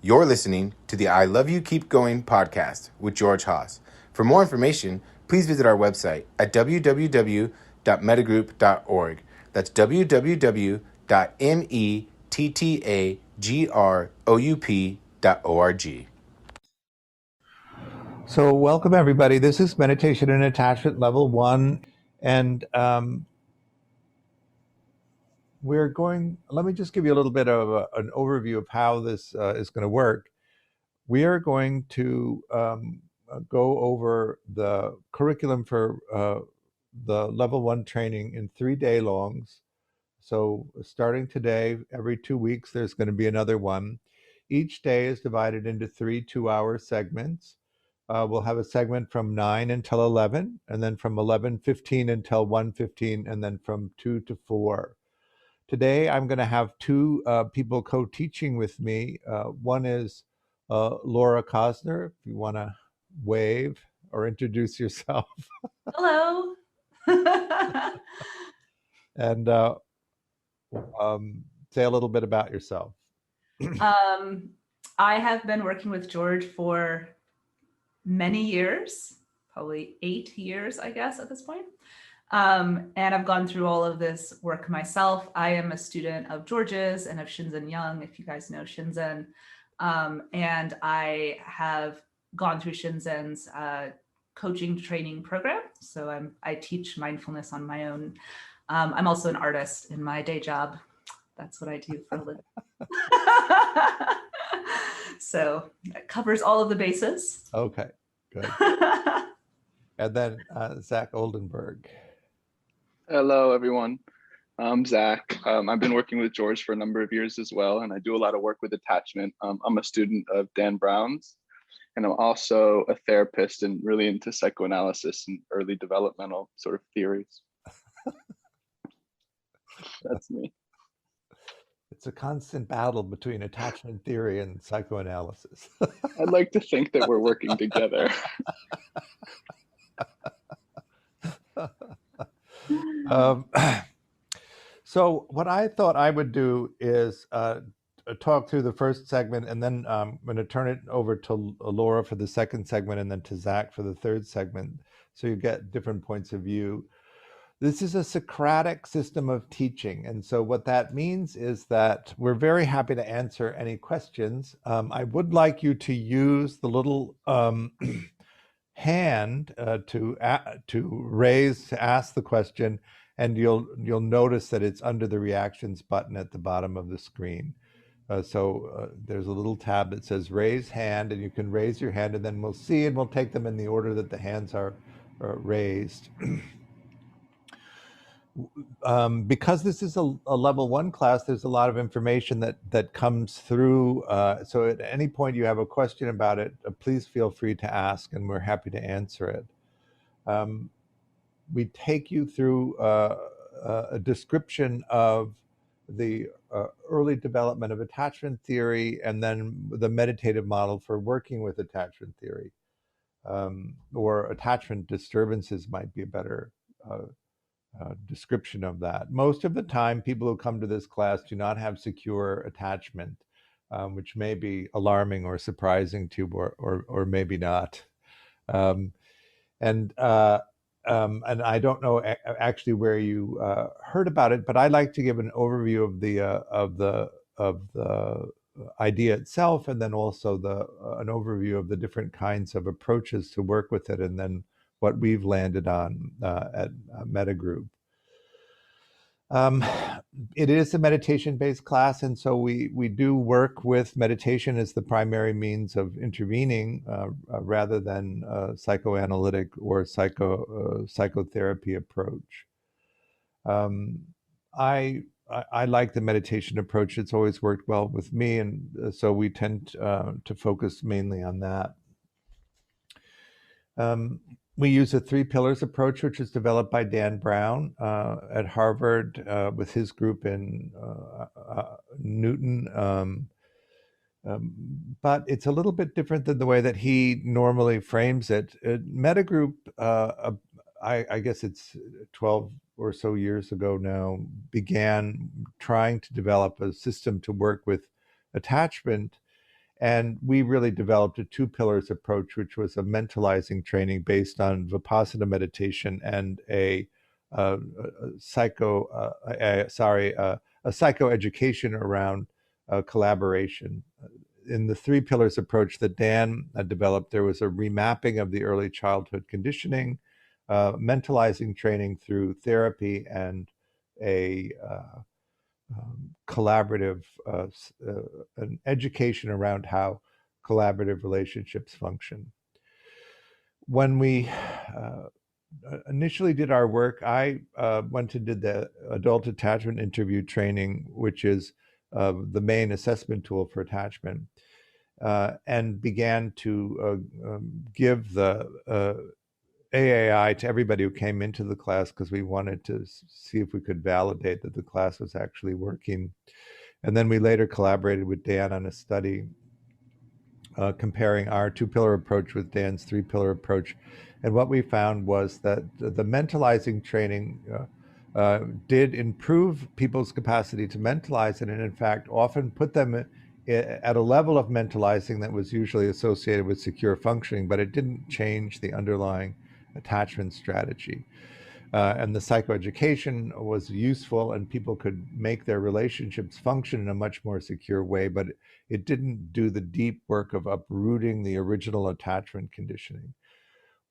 You're listening to the I Love You Keep Going podcast with George Haas. For more information, please visit our website at www.mettagroup.org. That's www.mettagroup.org. So welcome everybody. This is Meditation and Attachment Level 1. And let me just give you a little bit of an overview of how this is going to work. We are going to go over the curriculum for the Level 1 training in 3-day longs. So starting today, every 2 weeks, there's going to be another one. Each day is divided into 3 2-hour segments. We'll have a segment from 9 until 11, and then from 11:15 until 1:15, and then from 2 to 4. Today, I'm going to have two people co-teaching with me. One is Laura Cosner, if you want to wave or introduce yourself. Hello. And say a little bit about yourself. I have been working with George for many years, probably 8 years, I guess, at this point. And I've gone through all of this work myself. I am a student of George's and of Shinzen Young, if you guys know Shinzen. And I have gone through Shinzen's coaching training program. So I teach mindfulness on my own. I'm also an artist in my day job. That's what I do for a living. So that covers all of the bases. Okay, good. And then Zach Oldenburg. Hello, everyone. I'm Zach. I've been working with George for a number of years as well, and I do a lot of work with attachment. I'm a student of Dan Brown's, and I'm also a therapist and really into psychoanalysis and early developmental sort of theories. That's me. It's a constant battle between attachment theory and psychoanalysis. I'd like to think that we're working together. So what I thought I would do is talk through the first segment, and then I'm going to turn it over to Laura for the second segment, and then to Zach for the third segment, so you get different points of view. This is a Socratic system of teaching, and so what that means is that we're very happy to answer any questions. I would like you to use the little hand to raise to ask the question, and you'll notice that it's under the reactions button at the bottom of the screen. So there's a little tab that says raise hand, and you can raise your hand, and then we'll see, and we'll take them in the order that the hands are raised. Because this is a level 1 class, there's a lot of information that comes through. So at any point you have a question about it, please feel free to ask, and we're happy to answer it. We take you through a description of the early development of attachment theory, and then the meditative model for working with attachment theory, or attachment disturbances might be a better description of that. Most of the time, people who come to this class do not have secure attachment, which may be alarming or surprising to you, or maybe not. And I don't know actually where you heard about it, but I like to give an overview of the idea itself, and then also an overview of the different kinds of approaches to work with it, and then what we've landed on at Mettagroup. It is a meditation-based class, and so we do work with meditation as the primary means of intervening, rather than psychoanalytic or psychotherapy approach. I like the meditation approach. It's always worked well with me, and so we tend to focus mainly on that. We use a 3 pillars approach, which was developed by Dan Brown at Harvard with his group in Newton. But it's a little bit different than the way that he normally frames it. Mettagroup, I guess it's 12 or so years ago now, began trying to develop a system to work with attachment. And we really developed a two pillars approach, which was a mentalizing training based on Vipassana meditation and a psychoeducation around collaboration. In the three pillars approach that Dan developed, there was a remapping of the early childhood conditioning, mentalizing training through therapy, and a collaborative, an education around how collaborative relationships function. When we initially did our work, I went and did the adult attachment interview training, which is the main assessment tool for attachment, and began to give the AAI to everybody who came into the class, because we wanted to see if we could validate that the class was actually working. And then we later collaborated with Dan on a study comparing our two-pillar approach with Dan's three-pillar approach. And what we found was that the mentalizing training did improve people's capacity to mentalize, and in fact often put them at a level of mentalizing that was usually associated with secure functioning, but it didn't change the underlying attachment strategy. And the psychoeducation was useful, and people could make their relationships function in a much more secure way, but it didn't do the deep work of uprooting the original attachment conditioning.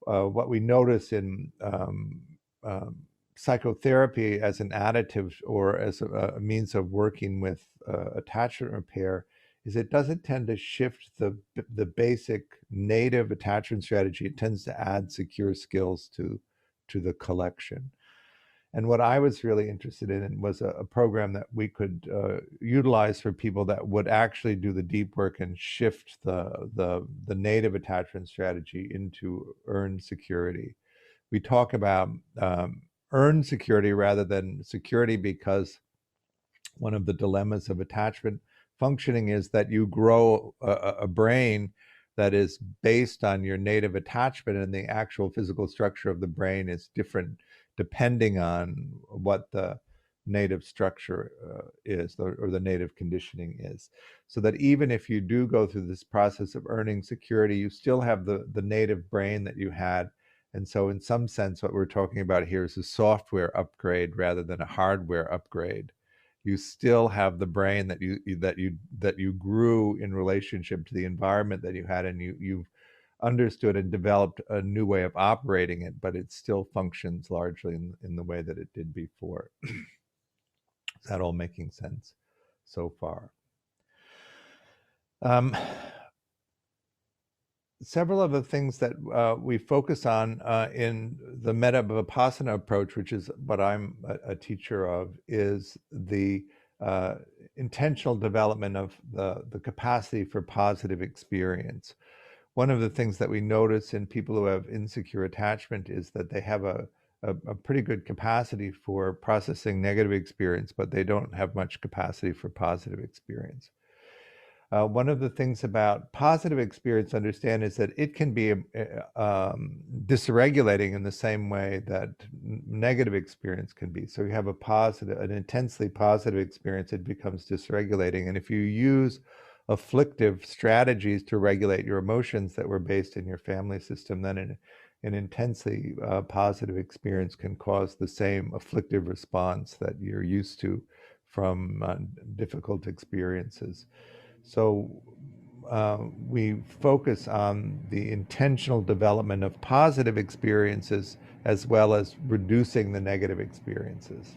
What we notice in psychotherapy as an additive or as a means of working with attachment repair is it doesn't tend to shift the basic native attachment strategy. It tends to add secure skills to the collection. And what I was really interested in was a program that we could utilize for people that would actually do the deep work and shift the native attachment strategy into earned security. We talk about earned security rather than security because one of the dilemmas of attachment functioning is that you grow a brain that is based on your native attachment, and the actual physical structure of the brain is different depending on what the native structure is, or the native conditioning is. So that even if you do go through this process of earning security, you still have the native brain that you had. And so in some sense, what we're talking about here is a software upgrade rather than a hardware upgrade. You still have the brain that you grew in relationship to the environment that you had, and you've understood and developed a new way of operating it, but it still functions largely in the way that it did before. Is that all making sense so far? Several of the things that we focus on in the Metta Vipassana approach, which is what I'm a teacher of, is the intentional development of the capacity for positive experience. One of the things that we notice in people who have insecure attachment is that they have a pretty good capacity for processing negative experience, but they don't have much capacity for positive experience. One of the things about positive experience to understand is that it can be dysregulating in the same way that negative experience can be. So you have an intensely positive experience, it becomes dysregulating. And if you use afflictive strategies to regulate your emotions that were based in your family system, then an intensely positive experience can cause the same afflictive response that you're used to from difficult experiences. So we focus on the intentional development of positive experiences as well as reducing the negative experiences.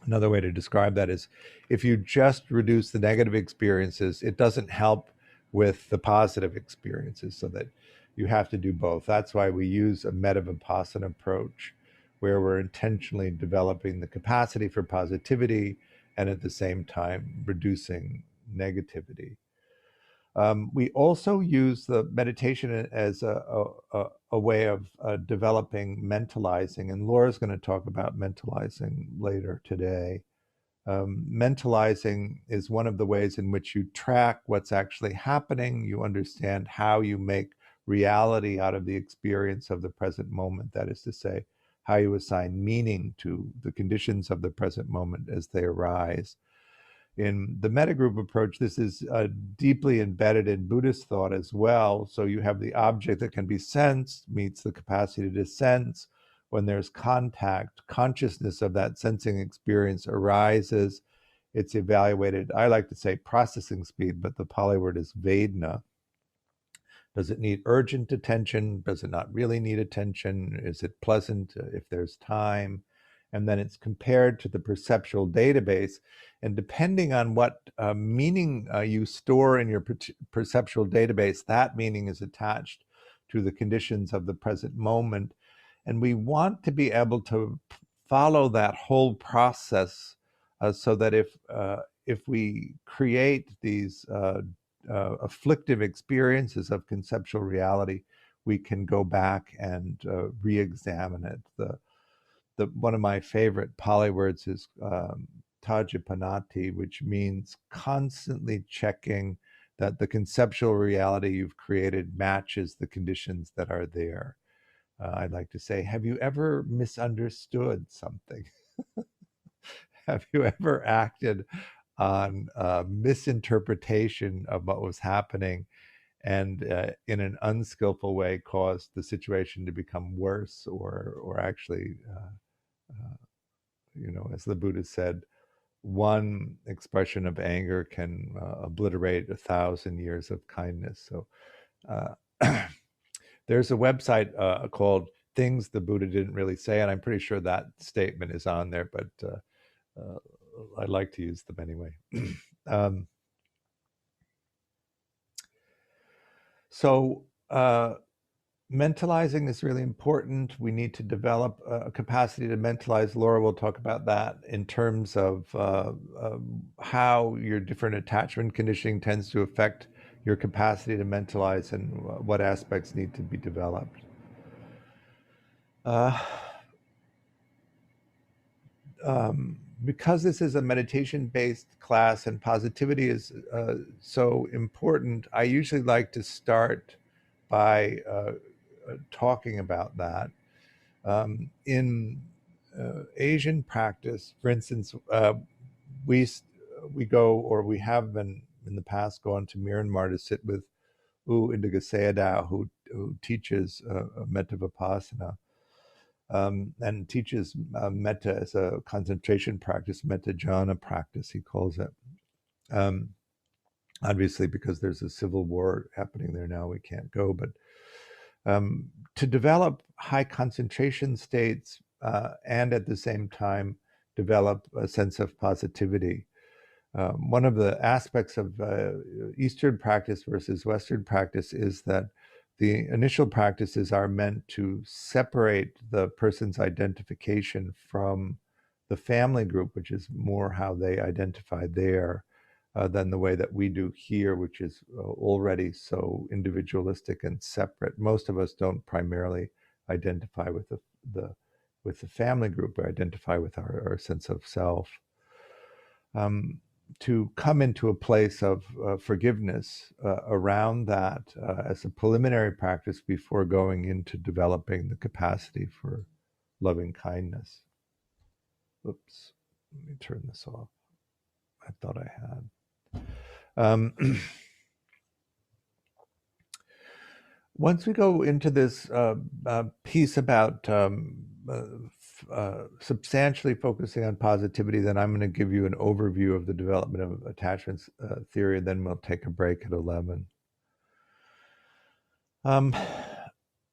Another way to describe that is if you just reduce the negative experiences, it doesn't help with the positive experiences, so that you have to do both. That's why we use a Metta Vipassana approach, where we're intentionally developing the capacity for positivity and at the same time reducing negativity. We also use the meditation as a way of developing mentalizing, and Laura's going to talk about mentalizing later today. Mentalizing is one of the ways in which you track what's actually happening. You understand how you make reality out of the experience of the present moment. That is to say, how you assign meaning to the conditions of the present moment as they arise. In the Mettagroup approach, this is deeply embedded in Buddhist thought as well. So you have the object that can be sensed meets the capacity to sense. When there's contact, consciousness of that sensing experience arises. It's evaluated, I like to say processing speed, but the Pali word is Vedana. Does it need urgent attention? Does it not really need attention? Is it pleasant if there's time? And then it's compared to the perceptual database. And depending on what meaning you store in your perceptual database, that meaning is attached to the conditions of the present moment. And we want to be able to follow that whole process so that if we create these afflictive experiences of conceptual reality, we can go back and re-examine it. One of my favorite Pali words is tajapanati, which means constantly checking that the conceptual reality you've created matches the conditions that are there. I'd like to say, have you ever misunderstood something? Have you ever acted on a misinterpretation of what was happening and in an unskillful way caused the situation to become worse or actually, as the Buddha said, one expression of anger can obliterate 1,000 years of kindness. So there's a website called Things the Buddha Didn't Really Say, and I'm pretty sure that statement is on there, but I like to use them anyway. So mentalizing is really important. We need to develop a capacity to mentalize. Laura will talk about that in terms of how your different attachment conditioning tends to affect your capacity to mentalize and what aspects need to be developed. Because this is a meditation-based class and positivity is so important, I usually like to start by talking about that. In Asian practice, for instance, we go, or we have been in the past gone to Myanmar to sit with U Indigasayadaw, who teaches Metta Vipassana. And teaches metta as a concentration practice, metta jhana practice, he calls it. Obviously, because there's a civil war happening there now, we can't go. But to develop high concentration states and at the same time develop a sense of positivity. One of the aspects of Eastern practice versus Western practice is that the initial practices are meant to separate the person's identification from the family group, which is more how they identify there than the way that we do here, which is already so individualistic and separate. Most of us don't primarily identify with the family group, or identify with our sense of self. To come into a place of forgiveness around that as a preliminary practice before going into developing the capacity for loving kindness. Oops, let me turn this off. I thought I had. Once we go into this piece about substantially focusing on positivity, then I'm going to give you an overview of the development of attachment theory, and then we'll take a break at 11.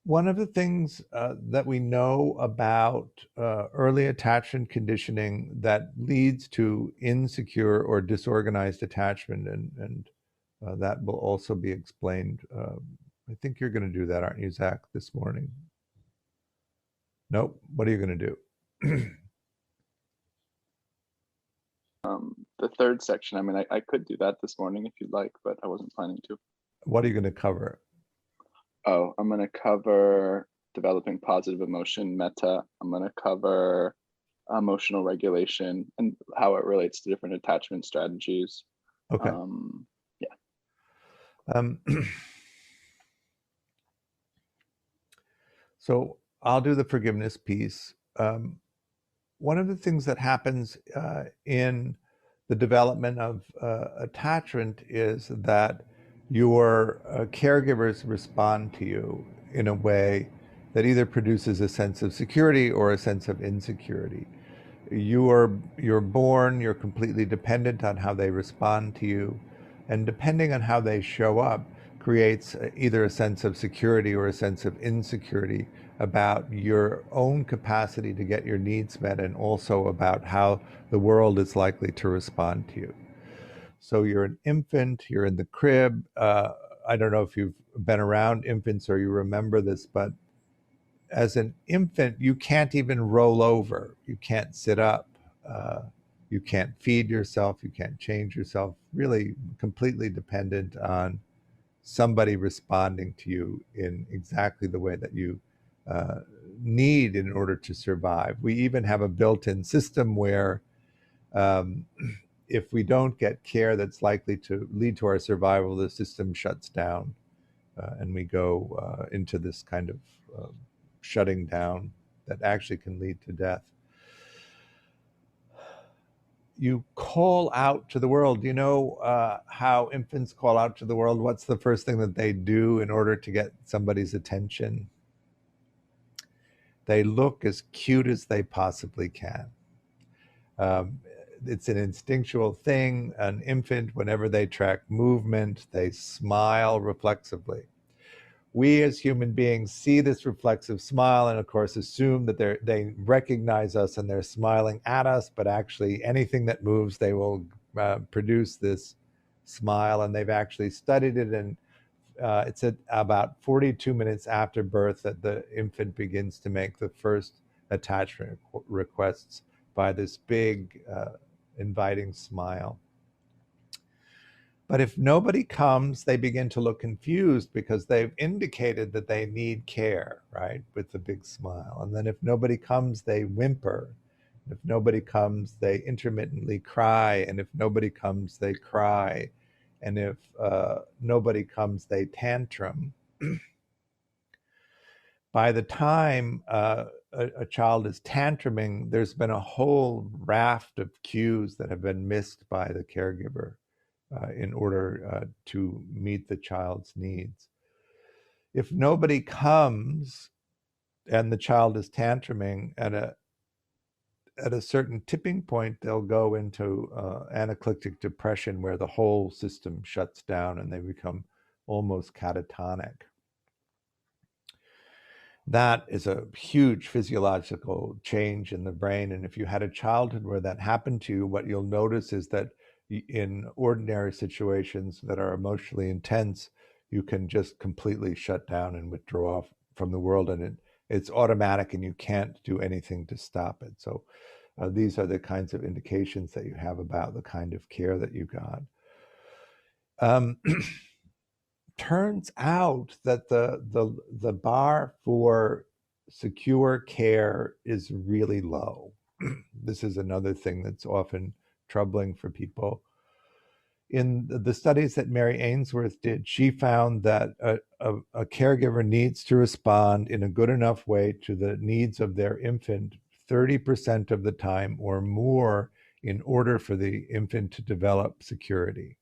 One of the things that we know about early attachment conditioning that leads to insecure or disorganized attachment, and that will also be explained. I think you're going to do that, aren't you, Zach, this morning? Nope. What are you going to do? The third section, I mean, I could do that this morning if you'd like, but I wasn't planning to. What are you going to cover? Oh, I'm going to cover developing positive emotion, metta. I'm going to cover emotional regulation and how it relates to different attachment strategies. Okay. So I'll do the forgiveness piece. One of the things that happens in the development of attachment is that your caregivers respond to you in a way that either produces a sense of security or a sense of insecurity. You're born, you're completely dependent on how they respond to you, and depending on how they show up creates either a sense of security or a sense of insecurity about your own capacity to get your needs met, and also about how the world is likely to respond to you. So you're an infant, you're in the crib. I don't know if you've been around infants or you remember this, but as an infant, you can't even roll over. You can't sit up. You can't feed yourself. You can't change yourself. Really completely dependent on somebody responding to you in exactly the way that you need in order to survive. We even have a built-in system where um, if we don't get care that's likely to lead to our survival, the system shuts down and we go into this kind of shutting down that actually can lead to death. You call out to the world. You know how infants call out to the world? What's the first thing that they do in order to get somebody's attention? They look as cute as they possibly can. Um, it's an instinctual thing. An infant, whenever they track movement, they smile reflexively. We as human beings see this reflexive smile and of course assume that they recognize us and they're smiling at us, but actually anything that moves, they will produce this smile. And they've actually studied it, and it's at about 42 minutes after birth that the infant begins to make the first attachment requests by this big inviting smile. But if nobody comes, they begin to look confused because they've indicated that they need care, right? With the big smile. And then if nobody comes, they whimper. If nobody comes, they intermittently cry. And if nobody comes, they cry. And if nobody comes, they tantrum. By the time a child is tantruming, there's been a whole raft of cues that have been missed by the caregiver in order to meet the child's needs. If nobody comes and the child is tantruming at a certain tipping point, they'll go into anaclyptic depression where the whole system shuts down and they become almost catatonic. That is a huge physiological change in the brain. And if you had a childhood where that happened to you, what you'll notice is that in ordinary situations that are emotionally intense, you can just completely shut down and withdraw from the world, and it's automatic and you can't do anything to stop it. So these are the kinds of indications that you have about the kind of care that you got. Turns out that the bar for secure care is really low. This is another thing that's often troubling for people. In the studies that Mary Ainsworth did, she found that a caregiver needs to respond in a good enough way to the needs of their infant 30% of the time or more in order for the infant to develop security.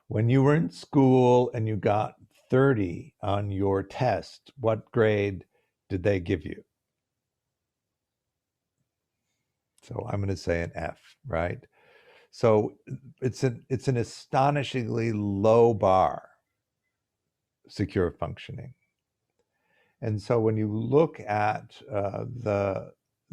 When you were in school and you got 30 on your test, what grade did they give you? So I'm going to say an F, right? So it's an astonishingly low bar, secure functioning. And so when you look at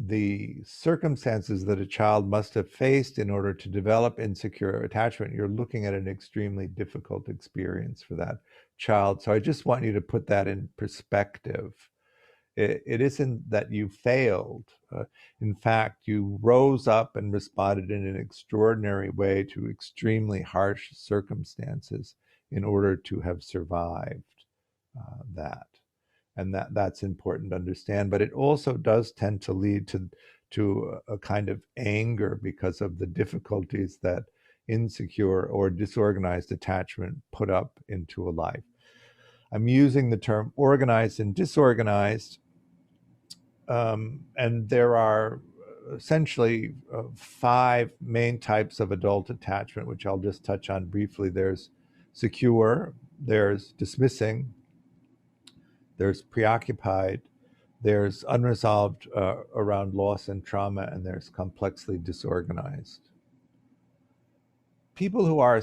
the circumstances that a child must have faced in order to develop insecure attachment, you're looking at an extremely difficult experience for that child. So I just want you to put that in perspective. It isn't that you failed. In fact, you rose up and responded in an extraordinary way to extremely harsh circumstances in order to have survived that. And that's important to understand. But it also does tend to lead to a kind of anger because of the difficulties that insecure or disorganized attachment put up into a life. I'm using the term organized and disorganized, and there are essentially 5 main types of adult attachment, which I'll just touch on briefly. There's secure, there's dismissing, there's preoccupied, there's unresolved around loss and trauma, and there's complexly disorganized. People who are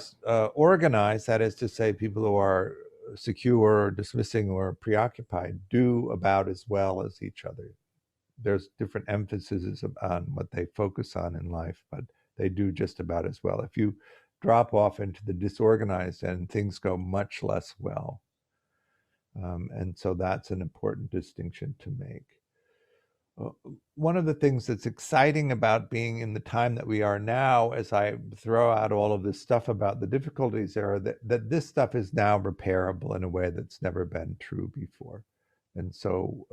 organized, that is to say, people who are secure or dismissing or preoccupied, do about as well as each other. There's different emphases on what they focus on in life, but they do just about as well. If you drop off into the disorganized end, things go much less well. And so that's an important distinction to make. One of the things that's exciting about being in the time that we are now, as I throw out all of this stuff about the difficulties there, that this stuff is now repairable in a way that's never been true before. And so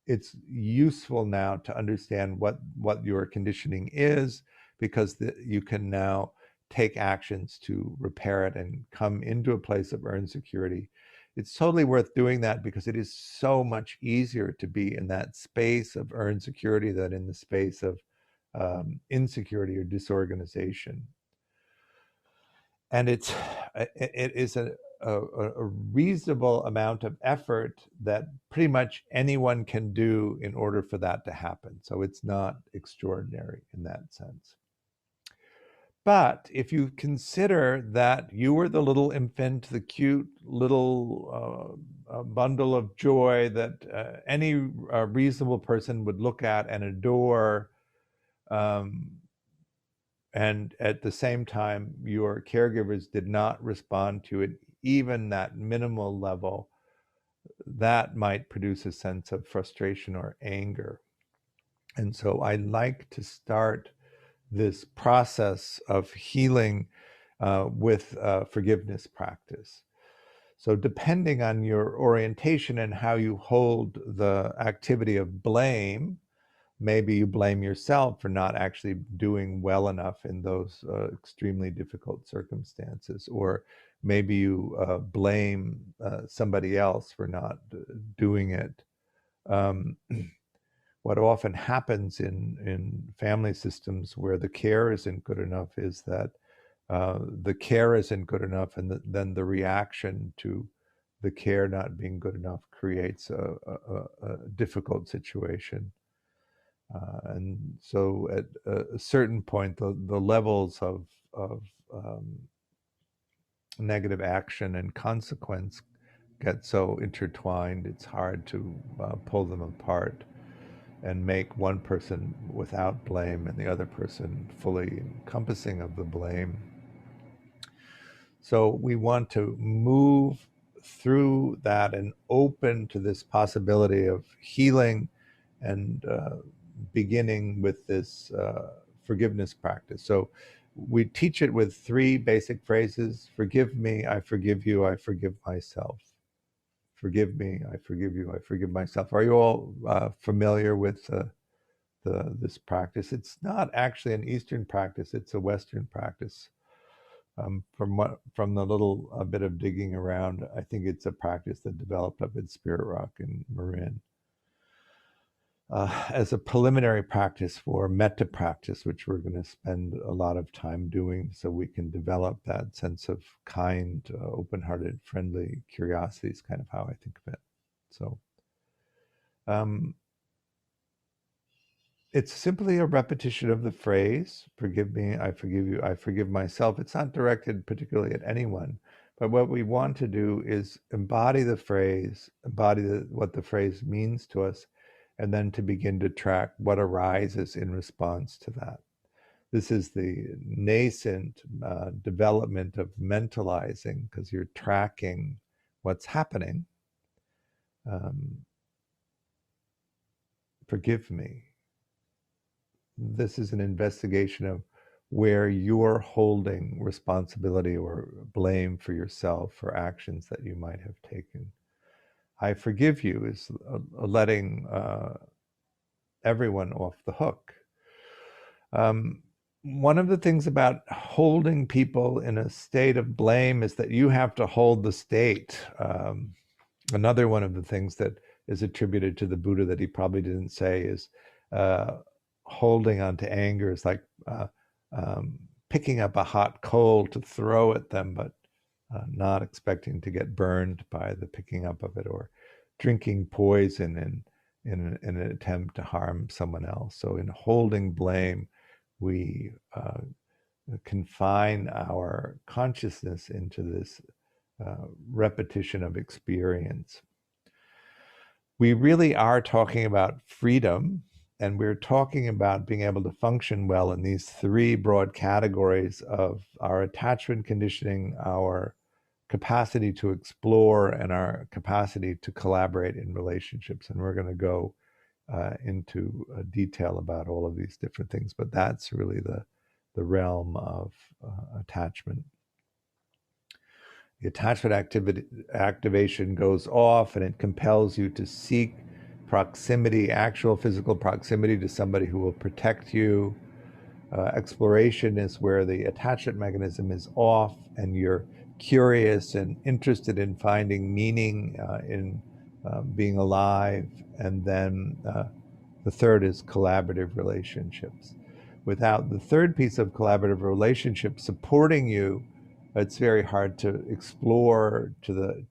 it's useful now to understand what your conditioning is, because you can now take actions to repair it and come into a place of earned security. It's totally worth doing that because it is so much easier to be in that space of earned security than in the space of insecurity or disorganization. And it is a reasonable amount of effort that pretty much anyone can do in order for that to happen. So it's not extraordinary in that sense. But if you consider that you were the little infant, the cute little bundle of joy that any reasonable person would look at and adore, and at the same time, your caregivers did not respond to it, even that minimal level, that might produce a sense of frustration or anger. And so I like to start this process of healing with forgiveness practice. So depending on your orientation and how you hold the activity of blame, maybe you blame yourself for not actually doing well enough in those extremely difficult circumstances, or maybe you blame somebody else for not doing it. What often happens in family systems where the care isn't good enough is that the care isn't good enough, and then the reaction to the care not being good enough creates a difficult situation. And so at a certain point, the levels of negative action and consequence get so intertwined, it's hard to pull them apart and make one person without blame and the other person fully encompassing of the blame. So we want to move through that and open to this possibility of healing and beginning with this forgiveness practice. So we teach it with 3 basic phrases: forgive me, I forgive you, I forgive myself. Forgive me, I forgive you, I forgive myself. Are you all familiar with this practice? It's not actually an Eastern practice, it's a Western practice. From the little bit of digging around, I think it's a practice that developed up at Spirit Rock in Marin. As a preliminary practice for metta practice, which we're going to spend a lot of time doing so we can develop that sense of kind, open-hearted, friendly curiosity is kind of how I think of it. So it's simply a repetition of the phrase, forgive me, I forgive you, I forgive myself. It's not directed particularly at anyone, but what we want to do is embody the phrase, what the phrase means to us, and then to begin to track what arises in response to that. This is the nascent development of mentalizing, because you're tracking what's happening. Forgive me. This is an investigation of where you're holding responsibility or blame for yourself for actions that you might have taken. I forgive you is letting everyone off the hook. One of the things about holding people in a state of blame is that you have to hold the state. Another one of the things that is attributed to the Buddha that he probably didn't say is holding on to anger is like picking up a hot coal to throw at them, but not expecting to get burned by the picking up of it, or drinking poison in an attempt to harm someone else. So in holding blame, we confine our consciousness into this repetition of experience. We really are talking about freedom, and we're talking about being able to function well in these three broad categories of our attachment conditioning, our capacity to explore, and our capacity to collaborate in relationships. And we're going to go into detail about all of these different things, but that's really the realm of attachment. The attachment activation goes off, and it compels you to seek proximity, actual physical proximity to somebody who will protect you. Exploration is where the attachment mechanism is off, and you're curious and interested in finding meaning in being alive. And then the third is collaborative relationships. Without the third piece of collaborative relationships supporting you, it's very hard to explore to the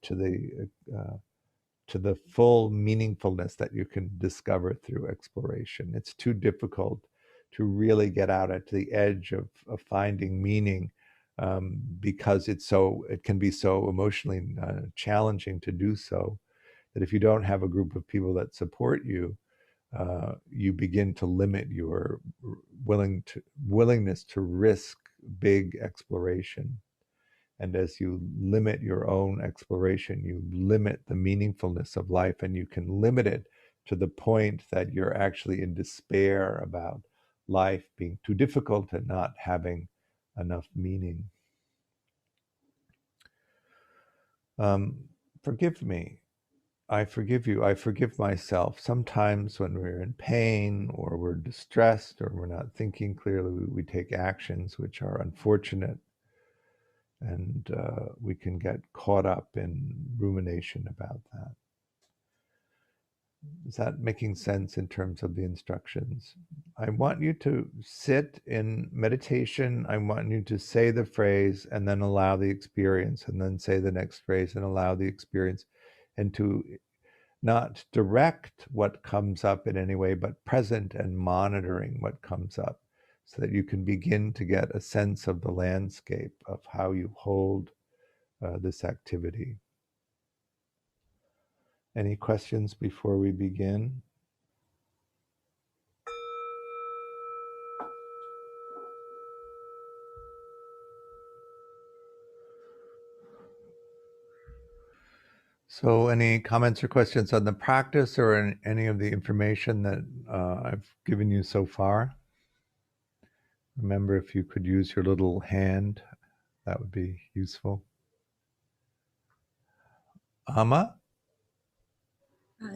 full meaningfulness that you can discover through exploration. It's too difficult to really get out at the edge of finding meaning because it can be so emotionally challenging to do so, that if you don't have a group of people that support you, you begin to limit your willingness to risk big exploration. And as you limit your own exploration, you limit the meaningfulness of life, and you can limit it to the point that you're actually in despair about life being too difficult and not having enough meaning. Forgive me. I forgive you. I forgive myself. Sometimes when we're in pain or we're distressed or we're not thinking clearly, we take actions which are unfortunate. And we can get caught up in rumination about that. Is that making sense in terms of the instructions? I want you to sit in meditation. I want you to say the phrase and then allow the experience, and then say the next phrase and allow the experience, and to not direct what comes up in any way, but present and monitoring what comes up, so that you can begin to get a sense of the landscape of how you hold this activity. Any questions before we begin? So any comments or questions on the practice or in any of the information that I've given you so far? Remember, if you could use your little hand, that would be useful. Amma?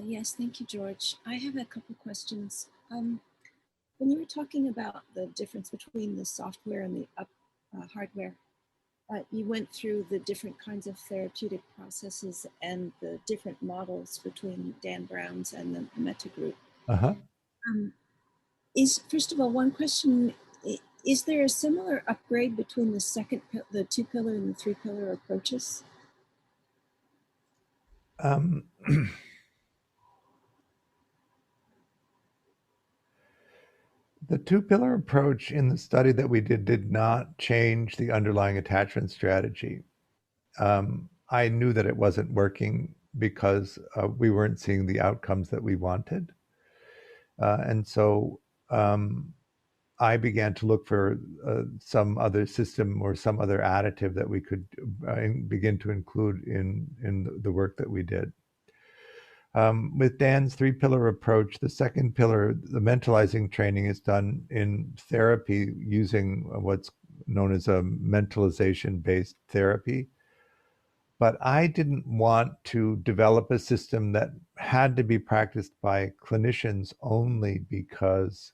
Yes, thank you, George. I have a couple questions. When you were talking about the difference between the software and the hardware, you went through the different kinds of therapeutic processes and the different models between Dan Brown's and the Mettagroup. Uh-huh. First of all, one question, is there a similar upgrade between the two-pillar and the three-pillar approaches? The two-pillar approach in the study that we did not change the underlying attachment strategy. I knew that it wasn't working because we weren't seeing the outcomes that we wanted. And so I began to look for some other system or some other additive that we could begin to include in the work that we did. With Dan's three-pillar approach, the second pillar, the mentalizing training, is done in therapy using what's known as a mentalization-based therapy. But I didn't want to develop a system that had to be practiced by clinicians only, because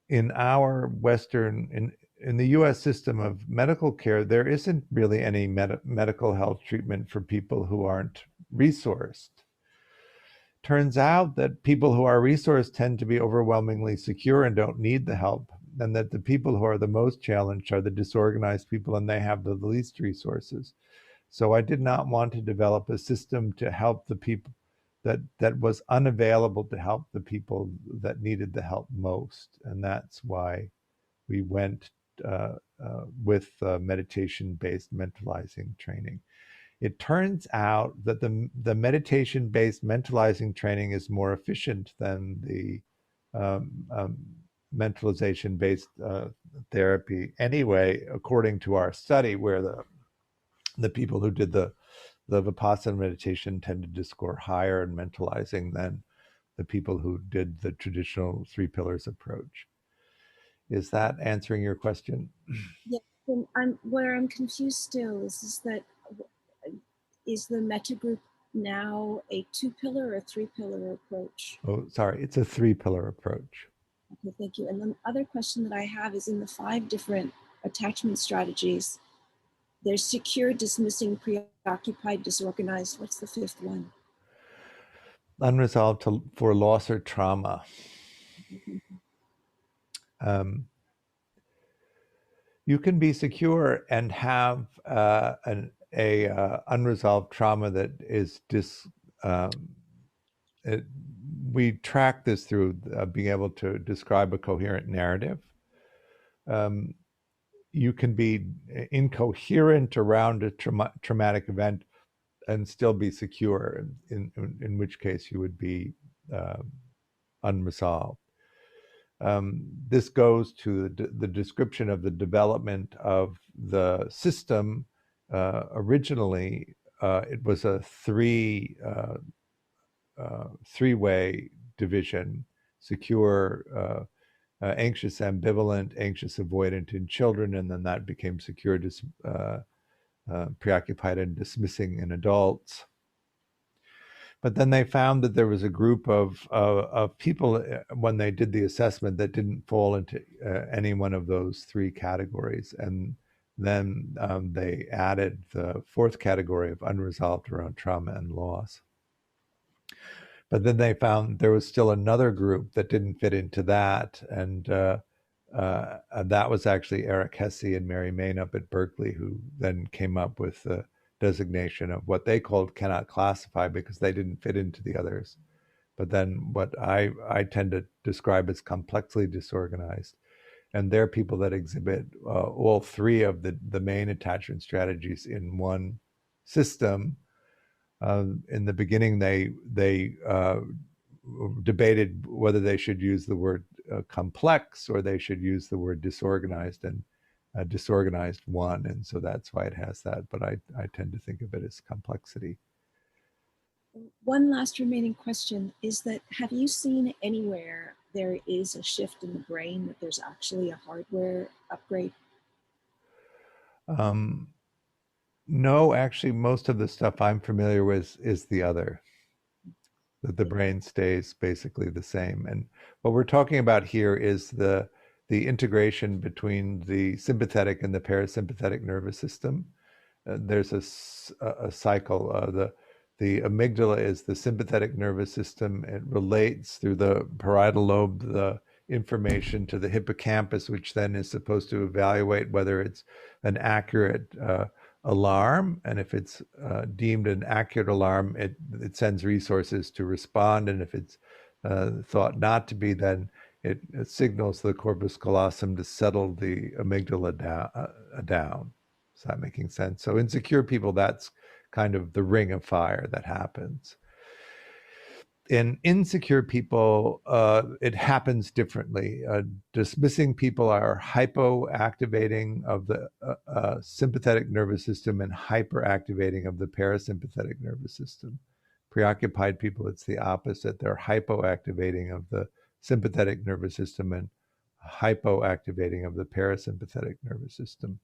in our Western, in the US system of medical care, there isn't really any medical health treatment for people who aren't resourced. turns out that people who are resourced tend to be overwhelmingly secure and don't need the help, and that the people who are the most challenged are the disorganized people, and they have the least resources. So I did not want to develop a system to help the people that was unavailable to help the people that needed the help most, and that's why we went with meditation-based mentalizing training. It turns out that the meditation-based mentalizing training is more efficient than the mentalization-based therapy anyway, according to our study, where the people who did the Vipassana meditation tended to score higher in mentalizing than the people who did the traditional 3 pillars approach. Is that answering your question? Yeah, and where I'm confused still is that is the Mettagroup now a 2-pillar or 3-pillar approach? Oh, sorry, it's a 3-pillar approach. Okay, thank you. And the other question that I have is, in the 5 different attachment strategies, there's secure, dismissing, preoccupied, disorganized. What's the 5th one? Unresolved for loss or trauma. You can be secure and have an unresolved trauma that is we track this through being able to describe a coherent narrative. You can be incoherent around a traumatic event and still be secure, in which case you would be unresolved. This goes to the description of the development of the system. Originally, it was a three-way division: secure, anxious, ambivalent, anxious, avoidant in children, and then that became secure, preoccupied, and dismissing in adults. But then they found that there was a group of people when they did the assessment that didn't fall into any one of those 3 categories. And then they added the 4th category of unresolved around trauma and loss. But then they found there was still another group that didn't fit into that. And that was actually Eric Hesse and Mary Main up at Berkeley, who then came up with the designation of what they called cannot classify, because they didn't fit into the others. But then what I tend to describe as complexly disorganized. And they're people that exhibit all 3 of the main attachment strategies in one system. In the beginning, they debated whether they should use the word complex or they should use the word disorganized, and disorganized won, and so that's why it has that. But I tend to think of it as complexity. One last remaining question is that, have you seen anywhere there is a shift in the brain, that there's actually a hardware upgrade? No, actually, most of the stuff I'm familiar with is the other, that the brain stays basically the same. And what we're talking about here is the integration between the sympathetic and the parasympathetic nervous system. There's a cycle. The amygdala is the sympathetic nervous system. It relates through the parietal lobe the information to the hippocampus, which then is supposed to evaluate whether it's an accurate alarm. And if it's deemed an accurate alarm, it sends resources to respond. And if it's thought not to be, then it signals the corpus callosum to settle the amygdala down. Is that making sense? So in secure people, that's kind of the ring of fire that happens. In insecure people, it happens differently. Dismissing people are hypoactivating of the sympathetic nervous system and hyperactivating of the parasympathetic nervous system. Preoccupied people, it's the opposite. They're hypoactivating of the sympathetic nervous system and hypoactivating of the parasympathetic nervous system.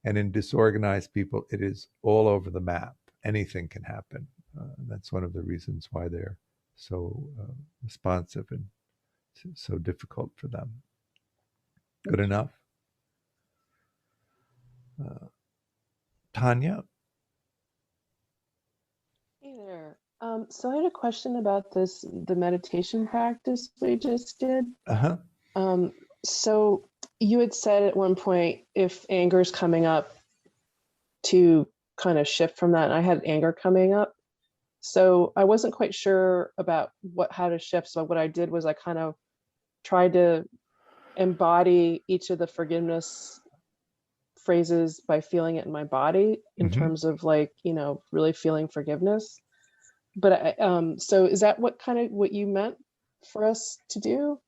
And in disorganized people, it is all over the map. Anything can happen. That's one of the reasons why they're so responsive and so difficult for them. Good enough? Tanya? Hey there. So I had a question about the meditation practice we just did. Uh-huh. Um, so you had said at one point, if anger is coming up, to kind of shift from that. And I had anger coming up. So I wasn't quite sure about how to shift. So what I did was I kind of tried to embody each of the forgiveness phrases by feeling it in my body in Mhm. terms of like, really feeling forgiveness. But so is that what you meant for us to do?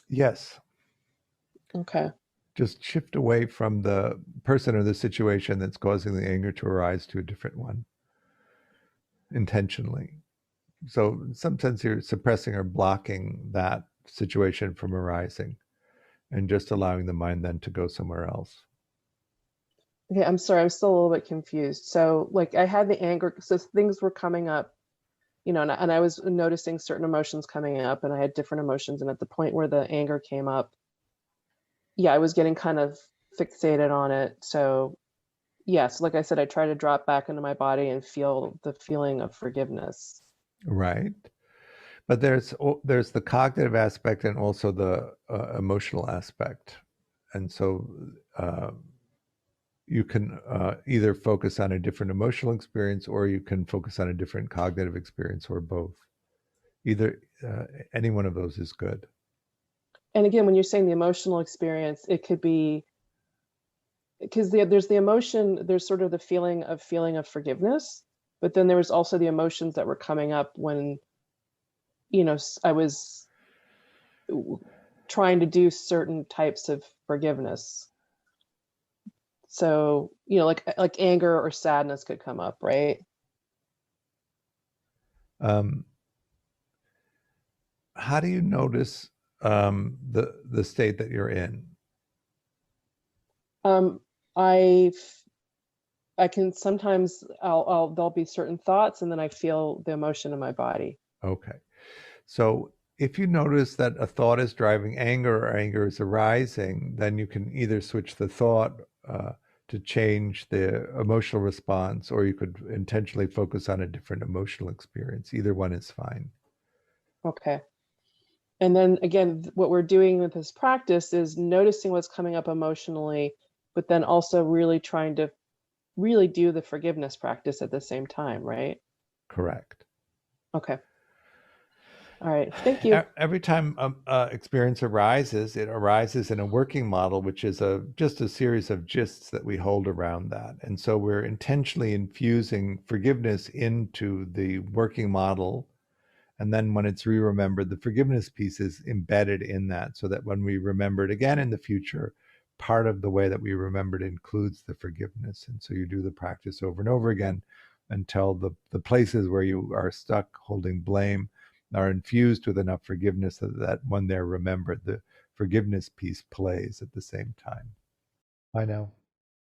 Yes. Okay. Just shift away from the person or the situation that's causing the anger to arise to a different one intentionally. So in some sense, you're suppressing or blocking that situation from arising and just allowing the mind then to go somewhere else. Okay, I'm sorry, I'm still a little bit confused. So like I had the anger, so things were coming up, and I was noticing certain emotions coming up, and I had different emotions. And at the point where the anger came up, yeah, I was getting kind of fixated on it. So yes, like I said, I try to drop back into my body and feel the feeling of forgiveness. Right. But there's the cognitive aspect and also the emotional aspect. And so you can either focus on a different emotional experience or you can focus on a different cognitive experience or both. Either any one of those is good. And again, when you're saying the emotional experience, it could be because there's the emotion, there's sort of the feeling of forgiveness, but then there was also the emotions that were coming up when, I was trying to do certain types of forgiveness. So, like anger or sadness could come up, right? How do you notice the state that you're in? I can sometimes there'll be certain thoughts and then I feel the emotion in my body. Okay. So if you notice that a thought is driving anger or anger is arising, then you can either switch the thought to change the emotional response, or you could intentionally focus on a different emotional experience. Either one is fine. Okay. And then again, what we're doing with this practice is noticing what's coming up emotionally, but then also really trying to really do the forgiveness practice at the same time, right? Correct. Okay. All right. Thank you. Every time experience arises, it arises in a working model, which is just a series of gists that we hold around that. And so we're intentionally infusing forgiveness into the working model. And then when it's re-remembered, the forgiveness piece is embedded in that so that when we remember it again in the future, part of the way that we remember it includes the forgiveness. And so you do the practice over and over again until the places where you are stuck holding blame are infused with enough forgiveness that when they're remembered, the forgiveness piece plays at the same time. I know.